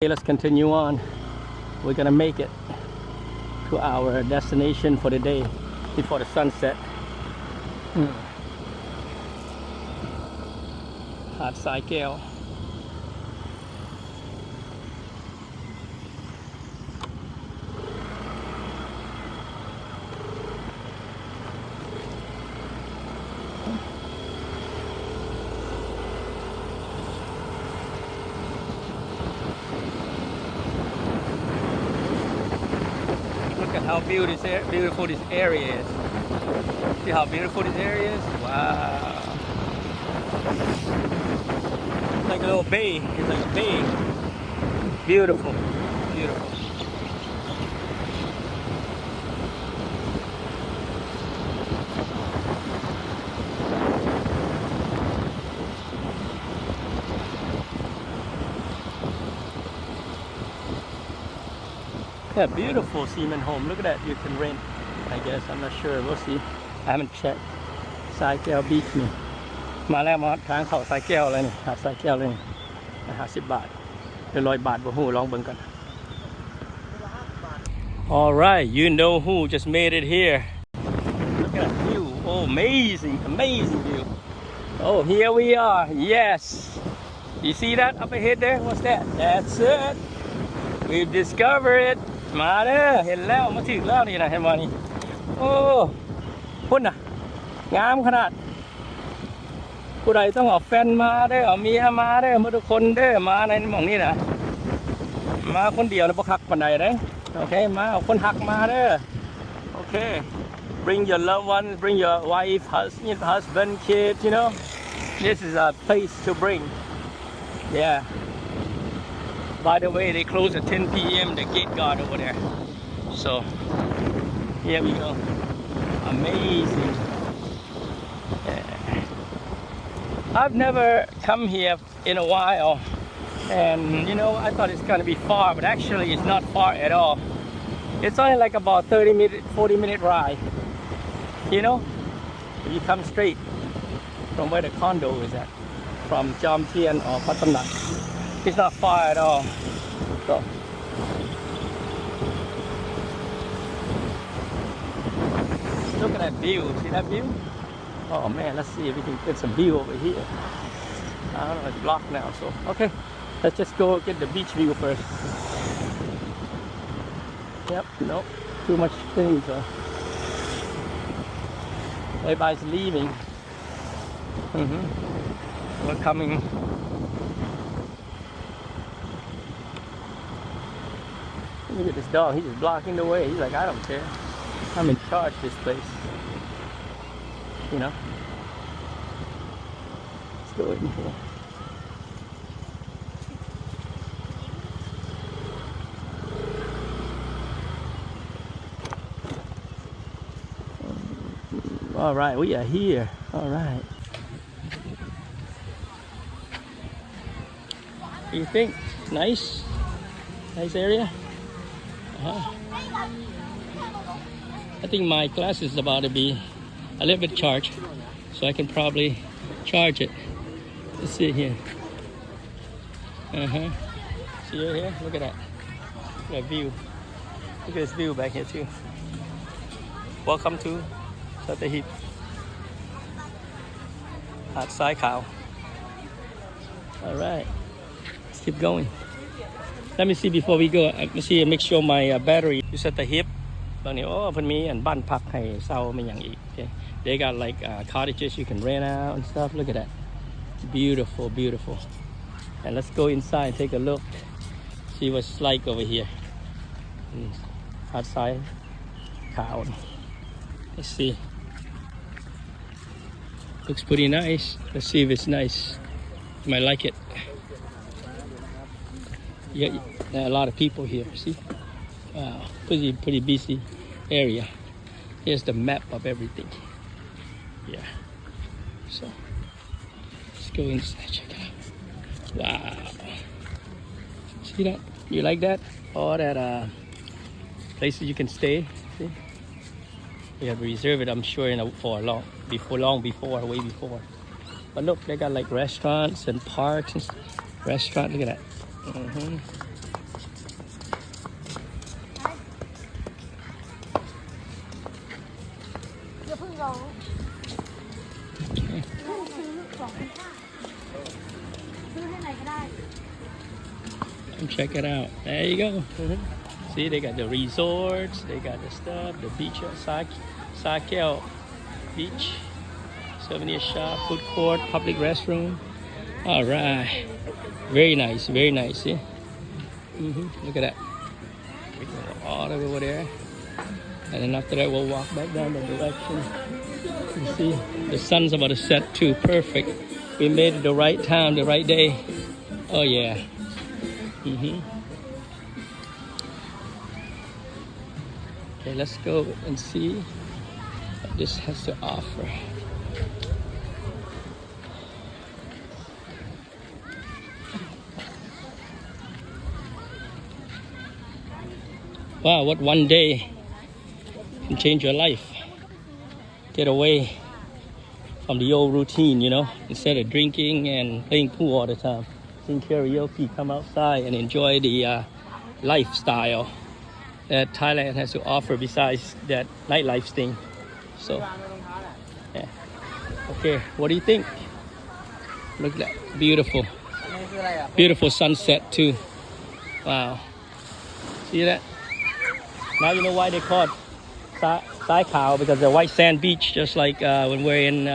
Okay, let's continue on. We're gonna make it to our destination for the day before the sunset. Hot Sai Kaew. Look at how beautiful this area is. See how beautiful this area is? Wow. It's like a little bay. It's like a bay. Beautiful. Beautiful. Yeah, beautiful seaman home. Look at that. You can rent, I guess. I'm not sure. We'll see. I haven't checked. Sai Kaew Beach นี่มาแล้วมาทางเขาทรายแก้วเลยนี่หาดทรายแก้วเลยนี่50 บาทหรือ100 บาทบ่ฮู้ลองเบิ่งกัน All right, you know who just made it here. Look at that view. Oh, amazing, amazing view. Oh, here we are. Yes. You see that up ahead there? What's that? That's it. We've discovered it. มาเด้อเห็นแล้วมาถึงแล้วนี่นะเห็นบ่นี่โอ้พุ่นน่ะงามขนาดผู้ใดต้องเอาแฟนมาเด้อเอาเมียมาเด้อมาทุกคนเด้อมาในหม่องนี้นะมาคนเดียวนะบ่คักปานใดเด้อโอเคมาเอาคนหักมาเด้อโอเค bring your loved ones bring your wife husband kids you know this is a place to bring yeah by the way they close at 10 p.m. the gate guard over there so here we go amazing I've never come here in a while and you know I thought it's gonna be far but actually it's not far at all it's only like about 40-minute ride you know if you come straight from where the condo is at from Jom Tien or Patamnak it's not far at all so look at that view see that view oh man let's see if we can get some view over here I don't know it's blocked now so okay let's just go get the beach view first yep nope too much things so everybody's leaving we're coming look at this dog he's just blocking the way he's like I don't care I'm in charge of this place you know let's go in here all right we are here all right what do you think nice area I think my class is about to be a little bit charged so I can probably charge it let's see here see it here look at that view look at this view back here too welcome to Sattahip at Sai Kaew all right let's keep going let me see before we go let me see make sure my battery is Sattahipบางทีโอ้เพิ่นมีอันบ้านพักให้เช่าไม่อย่างอีก okay they got like cottages you can rent out and stuff look at that beautiful beautiful and let's go inside and take a look see what it's like over here outside Kaew let's see looks pretty nice let's see if it's nice you might like it yeah there are a lot of people here see wow pretty busy area here's the map of everything yeah so let's go inside check it out wow see that you like that all that places you can stay see you have to reserve it I'm sure long before way before but look they got like restaurants and parks and restaurant look at that Check it out. There you go. See, they got the resorts, they got the stuff, the beach at Sai Kaew Beach, souvenir shop, food court, public restroom. All right, very nice, very nice. Yeah. Look at that. We go all the way over there, and then after that, we'll walk back down the direction. You see, the sun's about to set too. Perfect. We made it the right time, the right day. Oh yeah. Okay, let's go and see what this has to offer. Wow, what one day can change your life. Get away from the old routine, you know, instead of drinking and playing pool all the time. Sing karaoke, come outside and enjoy the lifestyle that Thailand has to offer besides that nightlife thing. So, yeah. Okay, what do you think? Look at that, beautiful. Beautiful sunset too. Wow. See that? Now you know why they call it Sai Kaew, because the white sand beach, just like when we're in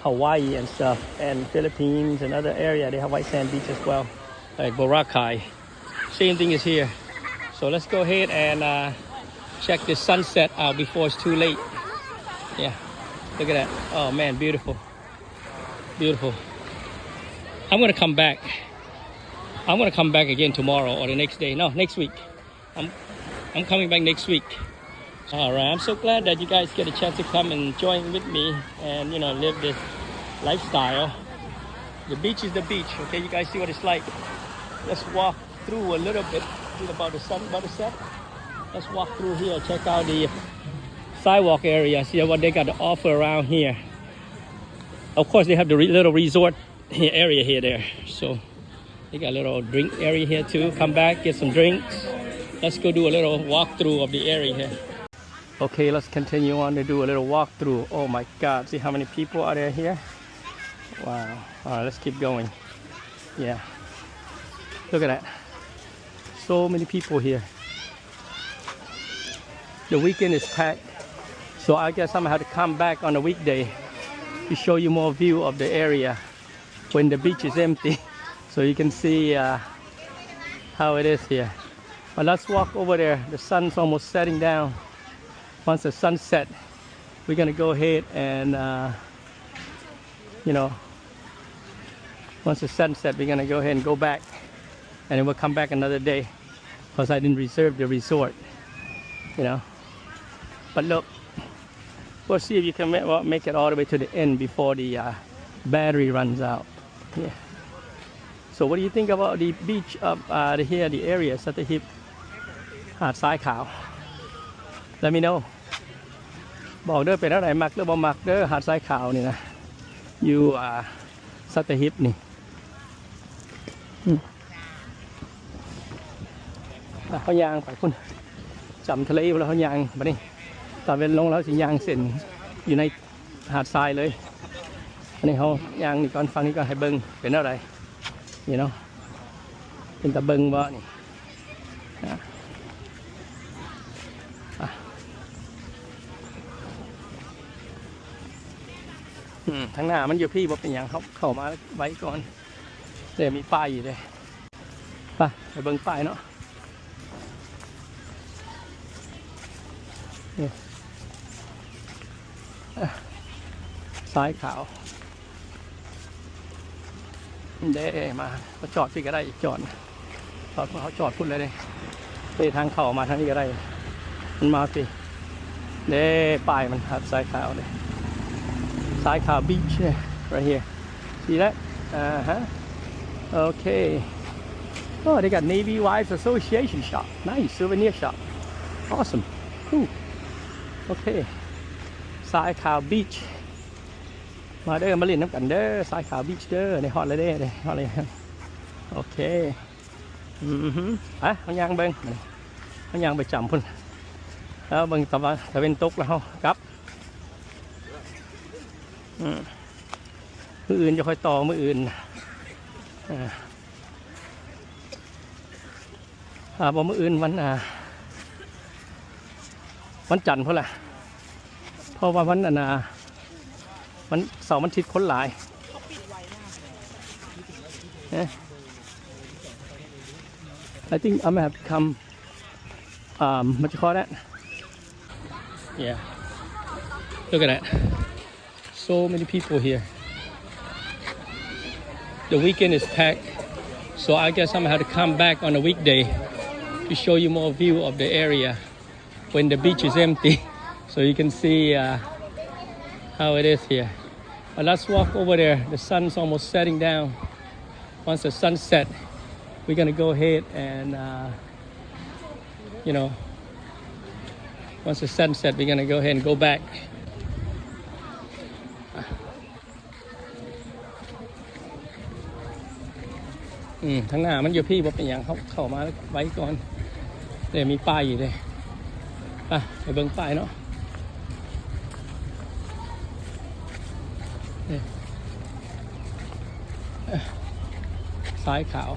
Hawaii and stuff, and Philippines and other area, they have white sand beach as well, like Boracay. Same thing is here. So let's go ahead and check this sunset out before it's too late. Yeah, look at that. Oh man, beautiful, beautiful. I'm gonna come back. I'm gonna come back again tomorrow or the next day. No, next week. I'm coming back next week. All right, I'm so glad that you guys get a chance to come and join with me and, you know, live this lifestyle. The beach is the beach, okay? You guys see what it's like. Let's walk through a little bit about the sun, about the set. Let's walk through here, check out the sidewalk area, see what they got to offer around here. Of course, they have the little resort area here there. So they got a little drink area here too. Come back, get some drinks. Let's go do a little walkthrough of the area here. Okay, let's continue on to do a little walkthrough. Oh my God, see how many people are there here? Wow. All right, let's keep going. Yeah. Look at that. So many people here. The weekend is packed. So I guess I'm gonna have to come back on a weekday to show you more view of the area when the beach is empty. So you can see how it is here. But let's walk over there. The sun's almost setting down. Once the sun set, we're gonna go ahead and you know, once the sun set, we're gonna go ahead and go back, and then we'll come back another day because I didn't reserve the resort, you know. But look, we'll see if you can make it all the way to the end before the battery runs out. Yeah. So what do you think about the beach up here, the area, Sattahip, Sai Kaew? Let me know. บอกเด้อเป็นอะไรมักหรือบ่มักเด้อหาดทรายขาวนี่นะอยู่สัตหีบนี่เขายางไปพุ่นจำทะเลแล้วเขายางมานี่ตอนเวลาลงแล้วสิยางเส้นอยู่ในหาดทรายเลยอันนี้เขายางนี่ก่อนฟังนี่ก่อนให้เบิ้งเป็นอะไรนี่เนาะเป็นตะเบิ้งบ่นี่ทางหน้ามันอยู่พี่บอกเป็นอย่างเขาเข้ามาไว้ก่อนแต่มีป้ายอยู่เลยไปเบิ่งป้ายเนาะซ้ายขาวเด้มาเขาจอดพี่ก็ได้จอดเขาจอดพุ่นเลยเลยไปทางเข้ามาทางนี้ก็ได้มันมาสิเด้ป้ายมันหาดซ้ายขาวเลยSai Kaew Beach, right here. See that? Okay. Oh, they got Navy Wives Association shop. Nice souvenir shop. Awesome. Cool. Okay. Sai Kaew Beach. มาเด้อมาเล่นน้ำกันเด้อ Sai Kaew Beach เด้อในฮอตเลยเด้อฮอตเลยโอเคเขาย่างเบิ้งเขาย่างไปจำพุ่นแล้วเบิ้งตะวันตกแล้วครับ มืออื่นจะค่อยต่อมืออื่นบอกมืออื่นวันจันทร์เพราะอะไรเพราะว่าวันเสาร์วันอาทิตย์คนหลายI think I'm gonna have to come what you call that yeah look at that so many people here the weekend is packed so I guess I'm gonna have to come back on a weekday to show you more view of the area when the beach is empty so you can see how it is here but let's walk over there the sun's almost setting down once the sun set we're gonna go ahead and you know once the sun set we're gonna go ahead and go backทางหน้ามันอยู่พี่บอกเป็นอย่างเขาเข้ามาไว้ก่อนเดี๋ยวมีป้ายอยู่เลยไปเบิ่งป้ายเนาะซ้ายขาว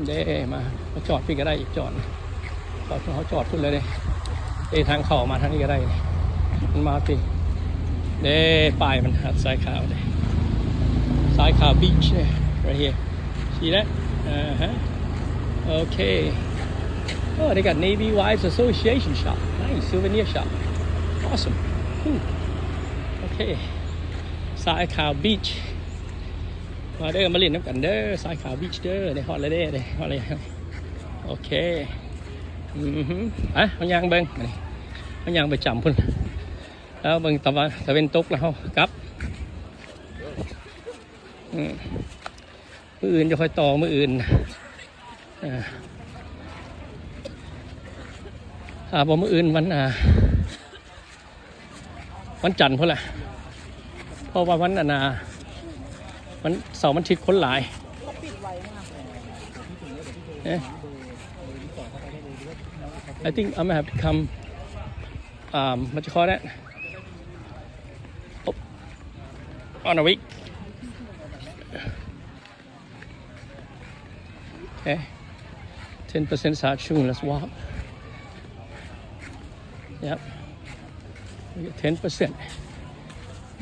เด้มาจอดพี่ก็ได้อีกจอดเขาจอดพุ่นเลยทางเข้ามาทางนี้ก็ได้มันมาพี่เด้ป้ายมันหัดซ้ายขาวเลยSai Kaew Beach right here see that okay oh they got Navy Wives Association shop nice souvenir shop awesome cool okay Sai Kaew Beach มาเด้อมาเล่นน้ำกันเด้อ Sai Kaew Beach เด้อในฮอตเลยเด้อฮอตเลยโอเคเขาย่างเบิ้งเขาย่างไปจำพุ่นแล้วเบิ้งตะวันตกแล้วกลับมืออื่นจะค่อยต่อมืออื่นบอกมืออื่นวันจันทร์เพราะอะไรเพราะว่าวันเสาร์วันอาทิตย์คนหลายI think I'm gonna have to come what you call that on a week okay 10% start soon let's walk yep we get 10%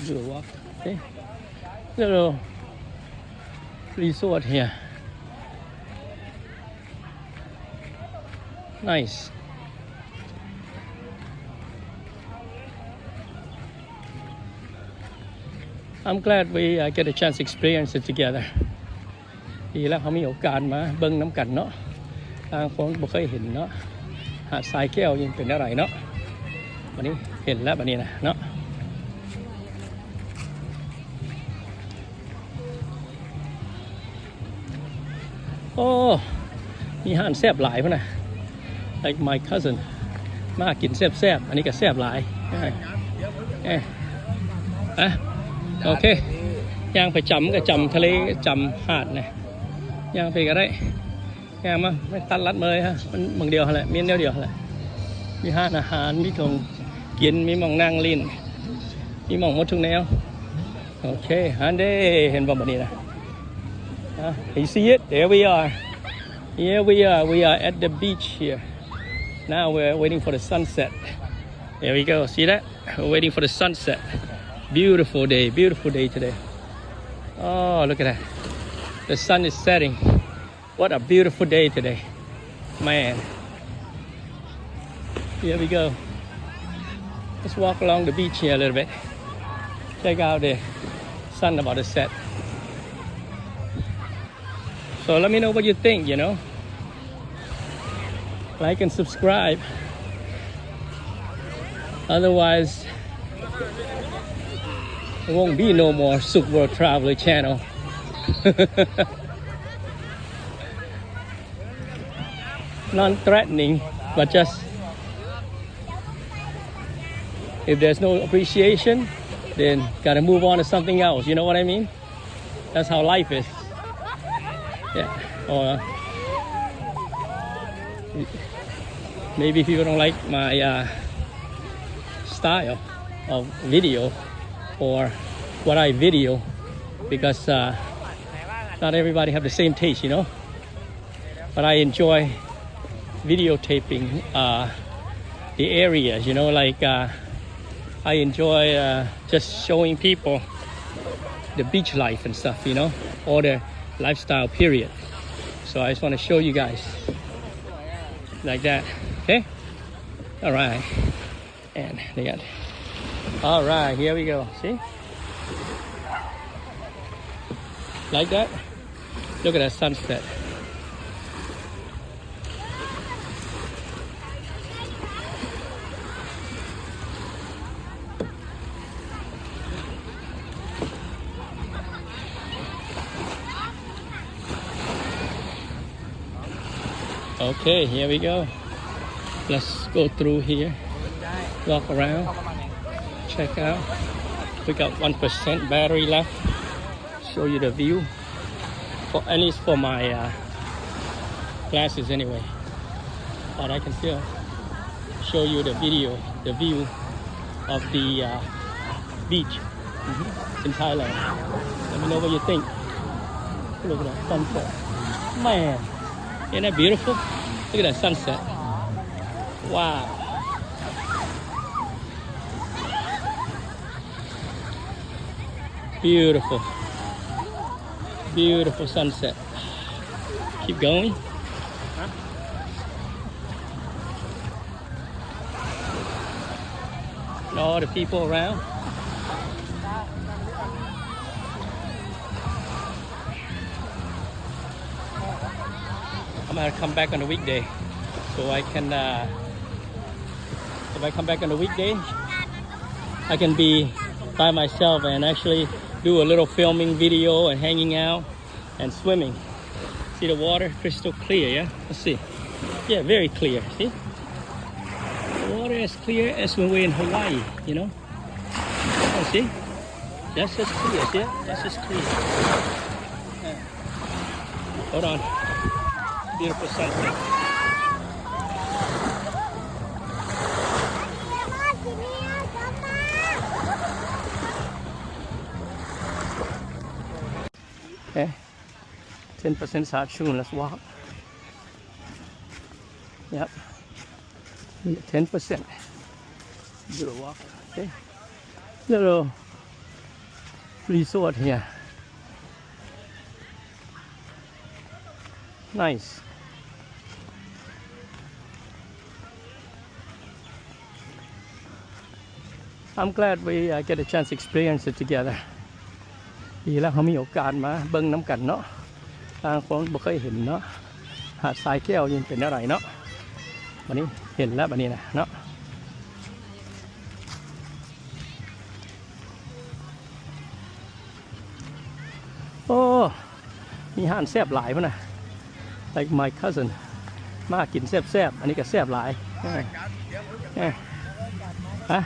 do a walk okay little resort here nice I'm glad we get a chance to experience it together ดีแล้วเขามีโอกาสมาเบิ้งน้ำกันเนาะทางคนบ่เคยเห็นเนาะหาดทรายแก้วยังเป็นอะไรเนาะวันนี้เห็นแล้ววันนี้นะเนาะโอ้มีห้านแซ่บหลายพ่อนะ like my cousin มากินแซ่บอันนี้ก็แซ่บหลายโอเคย่างไปจำก็จำทะเลจำหาดนะย่างไปก็ได้ย่างมาไม่ตัดรัดเลยฮะมันบางเดียวแหละมีเดียวแหละมีห้านอาหารมีของกินมีหม่องนั่งลิ้นมีหม่องหมดทุกแนวโอเคฮันเด้เห็นบ่แบบนี้นะyou see it there we are we are at the beach here now we're waiting for the sunset there we go see that we're waiting for the sunset beautiful day today oh look at that the sun is setting what a beautiful day today man here we go let's walk along the beach here a little bit check out the sun about to set so let me know what you think like and subscribe otherwise there won't be no more Souk Worldtraveler channel non-threatening but just if there's no appreciation then gotta move on to something else you know what I mean that's how life is yeah or maybe people don't like my style of video or what I video, because not everybody have the same taste, you know. But I enjoy videotaping the areas, you know, like I enjoy just showing people the beach life and stuff, you know, or the lifestyle period. So I just want to show you guys like that. Okay, all right, and they got, all right, here we go. See, like that. Look at that sunset. Okay, here we go. Let's go through here, walk around, check out. We got 1% battery left. Show you the view, for at least for my glasses anyway. But I can still show you the view of the beach in Thailand. Let me know what you think. Look at that sunset, man. Isn't that beautiful? Look at that sunset. Wow. Beautiful. Beautiful sunset. Keep going. And all the people around. I'm gonna come back on a weekday, so I can. If I come back on a weekday, I can be by myself and actually do a little filming video and hanging out and swimming. See the water crystal clear, yeah? Let's see. Yeah, very clear. See, the water as clear as when we're in Hawaii, you know. Oh, see, that's just clear. See, that's just clear. Yeah. Hold on. Beautiful sunset. Okay, 10% charge soon. Let's walk. Yep, 10%. Do a walk. Okay, little resort here. Nice. I'm glad we get a chance to experience it together. ดีแล้วเขามีโอกาสมาเบิ่งน้ำกันเนาะทางคนบ่เคยเห็นเนาะหาดทรายแก้วยังเป็นอะไรเนาะวันนี้เห็นแล้ววันนี้นะเนาะโอ้มีอาหารแซ่บหลายป่ะนะ like my cousin มากินแซ่บๆอันนี้ก็แซ่บหลายฮะ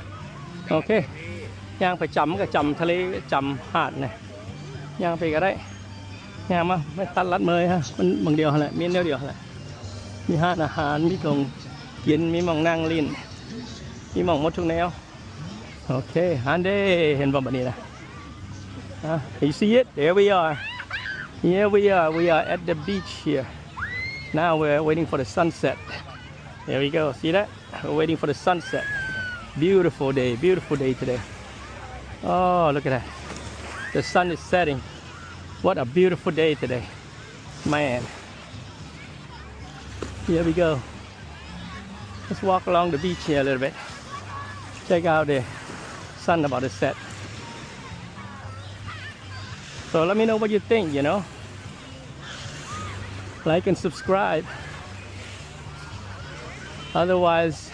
โอเคย่างไปจำก็จำทะเลจำหาดเนี่ยย่างไปก็ได้ย่างมาไม่ตัดรัดเมยฮะมันบางเดียวแหละมีเดียวแหละมีห้านอาหารมีของกินมีหม่องนั่งลิ้นมีหม่องหมดทุกแนวโอเคฮันเด้เห็นบ่แบบนี้นะyou see it there we are at the beach here now we're waiting for the sunset there we go see that we're waiting for the sunset beautiful day today. Oh, look at that. The sun is setting. What a beautiful day today. Man. Here we go. Let's walk along the beach here a little bit. Check out the sun about to set. So let me know what you think, you know. Like and subscribe. Otherwise,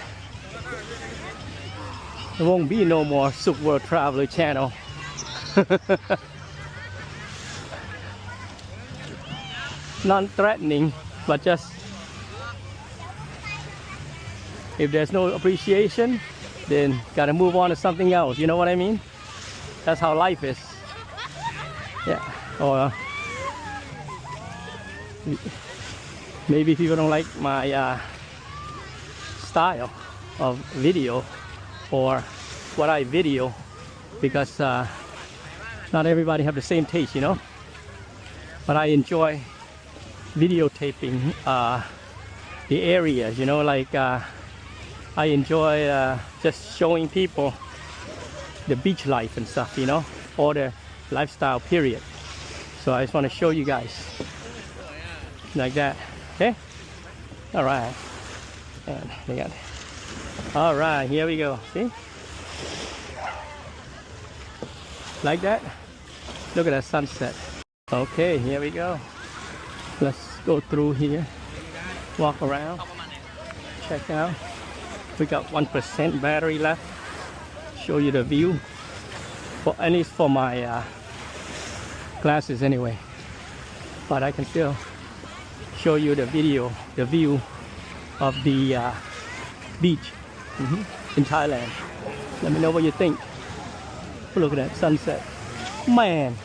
there won't be no more Souk Worldtraveler channel. Non-threatening, but just if there's no appreciation, then gotta move on to something else. You know what I mean? That's how life is. Yeah. Or maybe people don't like my style of video, or what I video because not everybody have the same taste, you know. But I enjoy videotaping the areas, you know, like I enjoy just showing people the beach life and stuff, you know, or the lifestyle period. So I just want to show you guys like that. Okay, all right, and they got, all right, here we go. See, like that. Look at that sunset. Okay, here we go. Let's go through here, walk around, check out. We got 1% battery left. Show you the view, at least for my glasses anyway. But I can still show you the view of the beach in Thailand. Let me know what you think. Look at that sunset. Man,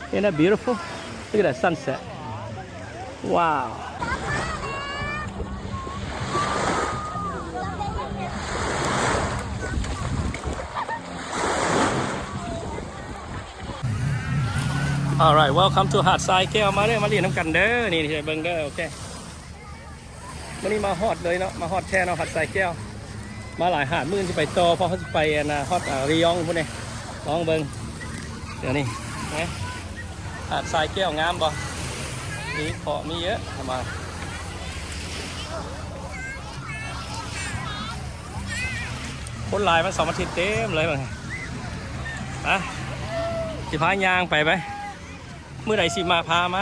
isn't that beautiful? Look at that sunset. Wow. All right, welcome to หาดทรายแก้วมาเด้อมาเรียนน้ำกันเด้อนี่เบิ่งเด้อโอเควันนี้มาฮอดเลยเนาะมาฮอดแช่เนาะหาดทรายแก้วมาหลายหาดมื้อจะไปต่อเพราะเขาจะไปฮอดระยองพวกนี้ลองเบิ่งเดี๋ยวนี้นะหาดทรายแก้วงามบ่มีเกาะมีเยอะมาคนหลายมัน2 อาทิตย์เต็มเลยบ่ไปสิพายางไปไหมเมื่อไหร่สิมาพามา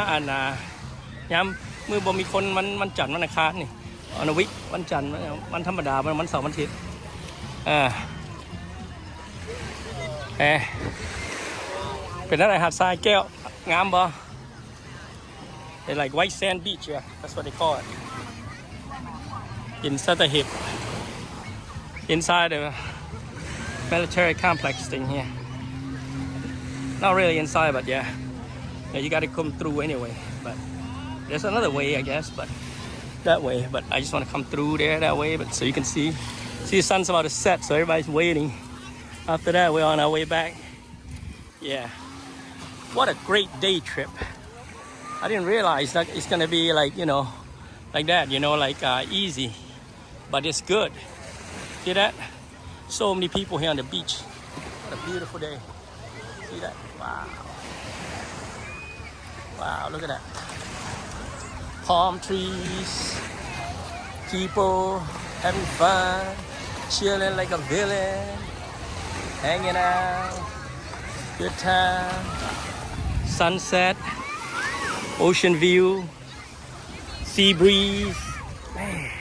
ย้ำมือบ่มีคนมันจันทร์วันอังคารนี่อนวิกวันจันทร์มันธรรมดามัน2 อาทิตย์เป็นอะไรหาดทรายแก้วงามบ่ They like white sand beach, yeah. That's what they call it. In Sattahip, inside the military complex thing here. Not really inside, but yeah, you got to come through anyway. But there's another way, I guess, but that way. But I just want to come through there that way, but so you can see the sun's about to set, so everybody's waiting. After that, we're on our way back. Yeah, what a great day trip. I didn't realize that it's gonna be like, you know, like that, you know, like easy, but it's good. See that? So many people here on the beach. What a beautiful day. See that? Wow. Wow, look at that. Palm trees, people having fun, chilling like a villain, hanging out, good time, sunset, ocean view, sea breeze. Man.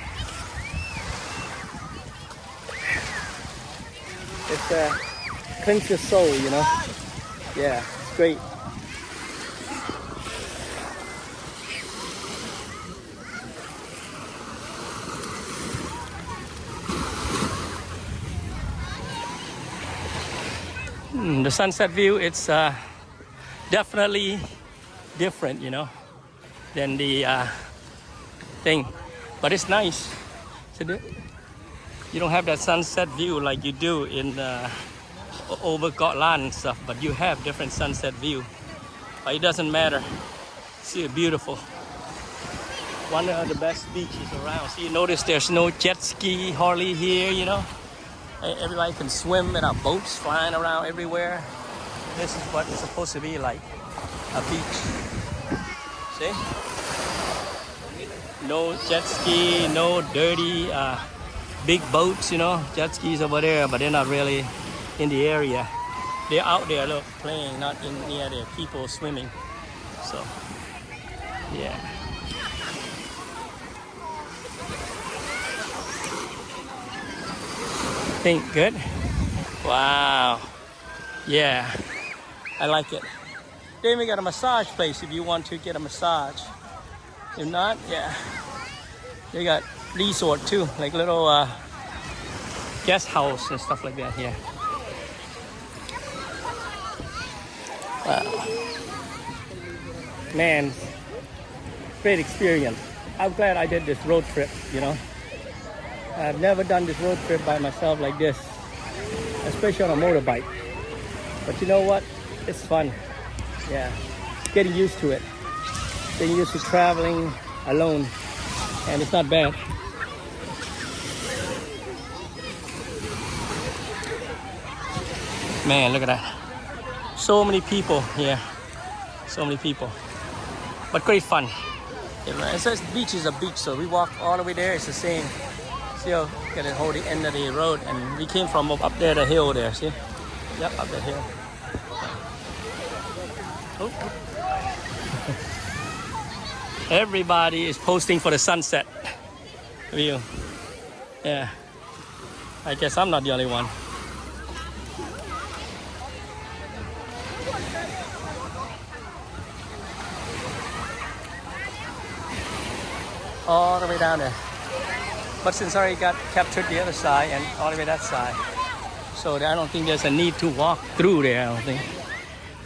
It's cleanse your soul, you know. Yeah, it's great. The sunset view, it's definitely different, you know, than the thing, but it's nice. You don't have that sunset view like you do in over Gotland and stuff, but you have different sunset view. But it doesn't matter. See it beautiful. One of the best beaches around. So you notice there's no jet ski hardly here, you know. Everybody can swim. There are boats flying around everywhere. This is what it's supposed to be like, a beach. See? No jet ski, no dirty big boats, you know. Jet skis over there, but they're not really in the area. They're out there, look, playing, not in near the people swimming. So, yeah. Think good? Wow. Yeah, I like it. Then we got a massage place if you want to get a massage. If not, yeah. They got resort too, like little guest house and stuff like that here. Wow. Man, great experience. I'm glad I did this road trip, you know. I've never done this road trip by myself like this. especially on a motorbike. But you know what? It's fun. Yeah, getting used to it. Getting used to traveling alone, and it's not bad. Man, look at that. So many people here. So many people. But great fun. It says beach is a beach, so we walk all the way there. It's the same. See how get the whole end of the road, and we came from up there, the hill there. See? Yep, up the hill. Oh. Everybody is posting for the sunset view. Yeah. I guess I'm not the only one. All the way down there. But since I already got captured the other side and all the way that side, so I don't think there's a need to walk through there, I don't think.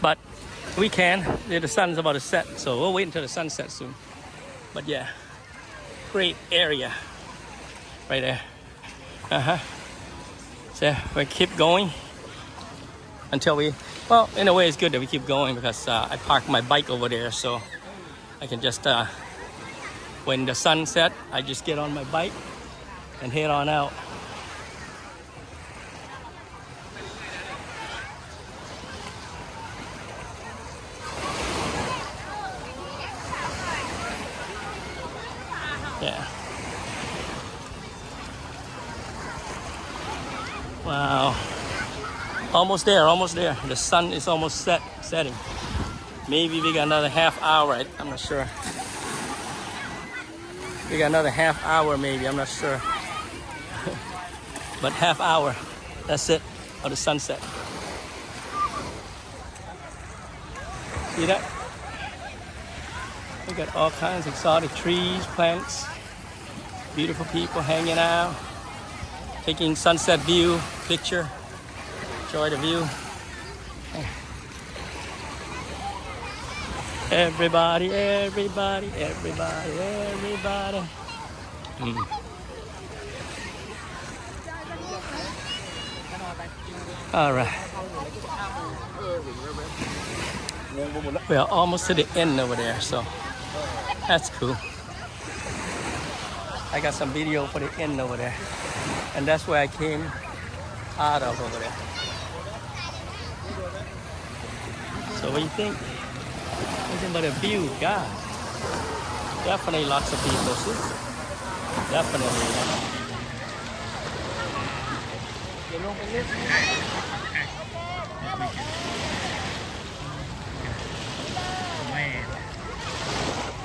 But we can. The sun's about to set, so we'll wait until the sun sets soon. But yeah, great area right there. So we keep going until we, well, in a way it's good that we keep going because I parked my bike over there, so I can just when the sun set, I just get on my bike and head on out. Yeah. Wow. Almost there, almost there. The sun is almost setting. Maybe we got another half hour, I'm not sure. We got another half hour maybe, I'm not sure. But half hour, that's it, of the sunset. See that? We got all kinds of exotic trees, plants, beautiful people hanging out, taking sunset view, picture, enjoy the view. Everybody, everybody, everybody, everybody. All right. We are almost to the end over there, so that's cool. I got some video for the end over there, and that's where I came out of over there. So what do you think? Nothing but a view, God. Definitely lots of people, see? Definitely.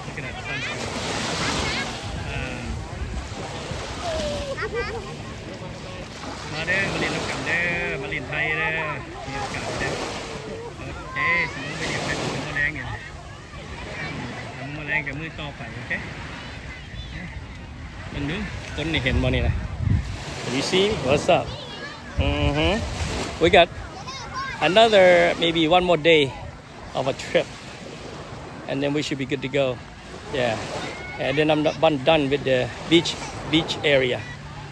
Look at that sunset. Mà đây, mà liền nó cầm đây, mà liền thay đây, liền cầm đây. Okay, so we'll be able to go again. Cáiมือต่อไป okay? มันดูคนนี่เห็นบ่นี่นะ You see what's up? We got another maybe one more day of a trip, and then we should be good to go. Yeah, and then I'm not done with the beach area.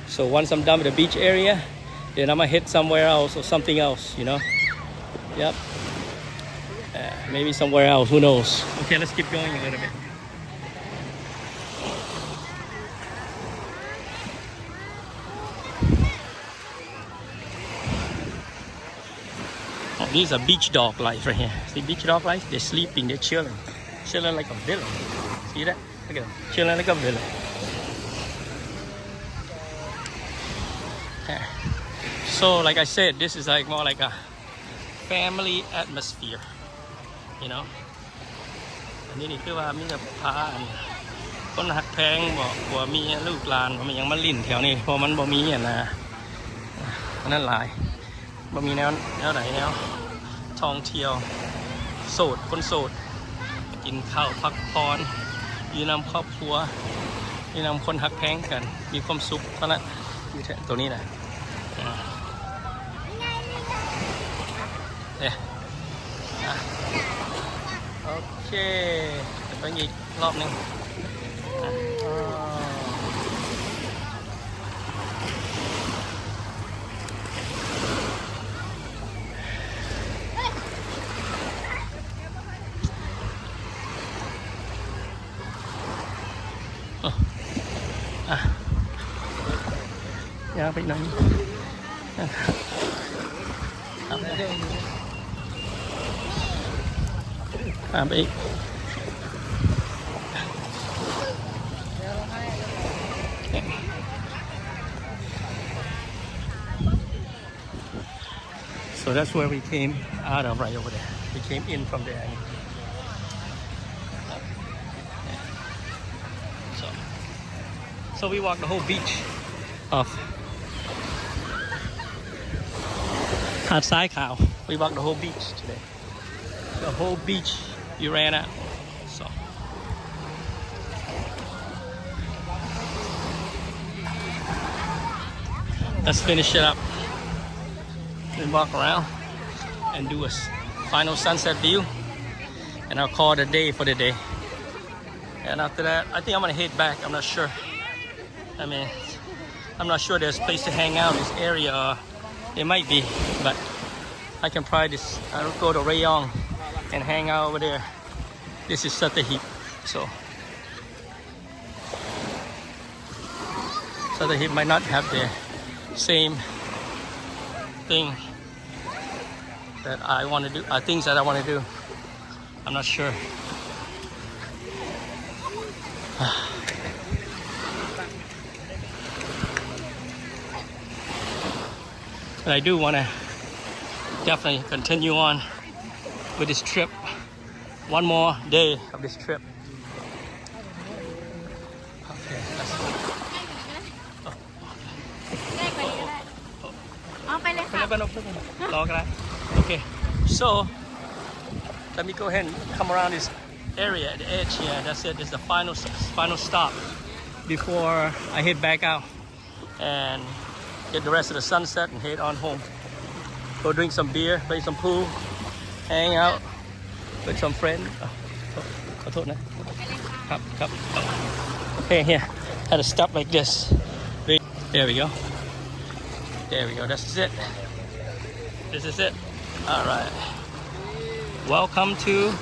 So once I'm done with the beach area, then I'm gonna hit somewhere else or something else, you know? Yep. Maybe somewhere else, who knows? Okay, let's keep going a little bit. Oh, these are beach dog life right here. See beach dog life? They're sleeping, they're chilling. Chilling like a villain. See that? Look at them. Chilling like a villain. So like I said, this is like more like a family atmosphere. You know, อันนี้นี่คือว่ามีแต่พาคนหักแพงบอกว่ามีลูกหลานมันยังมาลิ่นแถวนี้เพราะมันบ่มีอ่ะนะนั่นหลายบ่มีแนวไหนแนวท่องเที่ยวโสดคนโสดกินข้าวพักผ่อนอยู่นำครอบครัวอยู่นำคนหักแพงกันมีความสุขเท่านั้นอยู่ตัวนี้นะเนี่ยโอเคจะไปอีกรอบนึง ย่างไปหน่อยไปอีกSo that's where we came out of, right over there. We came in from there. So we walked the whole beach of Sai Kaew. We walked the whole beach today. The whole beach we ran out. So let's finish it up. Then walk around and do a final sunset view, and I'll call it a day for the day. And after that, I think I'm gonna head back. I'm not sure. I mean, I'm not sure there's a place to hang out in this area. It might be, but I can probably just I'll go to Rayong and hang out over there. This is Sattahip, so Sattahip might not have the same thing that I want to do, things that I want to do. I'm not sure. But I do want to definitely continue on with this trip. One more day of this trip. Okay, let's go. Okay, so let me go ahead and come around this area at the edge here. That's it. This is the final stop before I head back out and get the rest of the sunset and head on home. Go drink some beer, play some pool, hang out with some friends. Okay, here. Had to stop like this. There we go. There we go. This is it. This is it. All right. Welcome to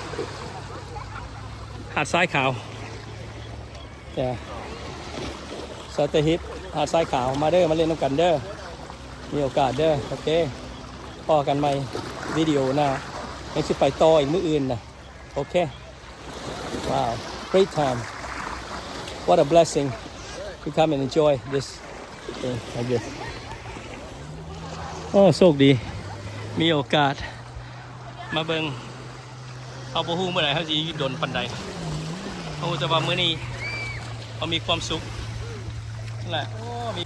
Sai Kaew. Yeah. Sattahip หาดทรายขาวมาเด้อมาเล่นน้ำกันเด้อมีโอกาสเด้อโอเคพอกันใหม่วิดีโอหน้ายังสิไปต่ออีกมื้ออื่นนะโอเค Wow, great time. What a blessing to come and enjoy this thing like this. โอ้โชคดีมีโอกาสมาเบิ่งเอาบ่ฮู้เมื่อไหร่เฮาสิโดนปานใดเอาแต่ว่ามื้อนี้เขามีความสุขนั่นแหละโอ้มี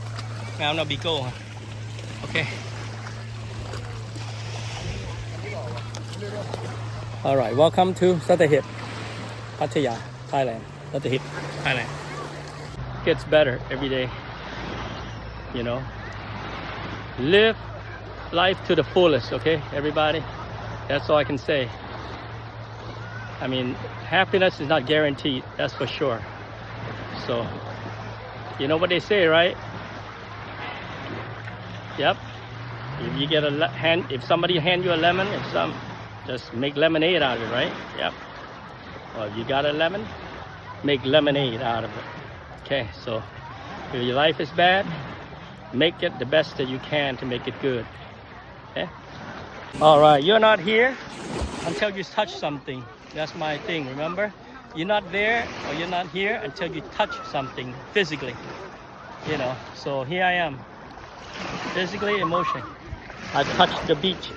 งามนะบิโก้โอเค All right, welcome to Sattahip, Pattaya, Thailand. Sattahip, Thailand. Gets better every day. You know, live life to the fullest, okay, everybody? That's all I can say. I mean, happiness is not guaranteed, that's for sure. So, you know what they say, right? Yep. If you get if somebody hand you a lemon, just make lemonade out of it, right? Yep. Well, if you got a lemon, make lemonade out of it. Okay, so if your life is bad, make it the best that you can to make it good. Okay? All right, you're not here until you touch something. That's my thing, remember? You're not there or you're not here until you touch something physically. You know, so here I am. Physically, emotionally. I touched the beach.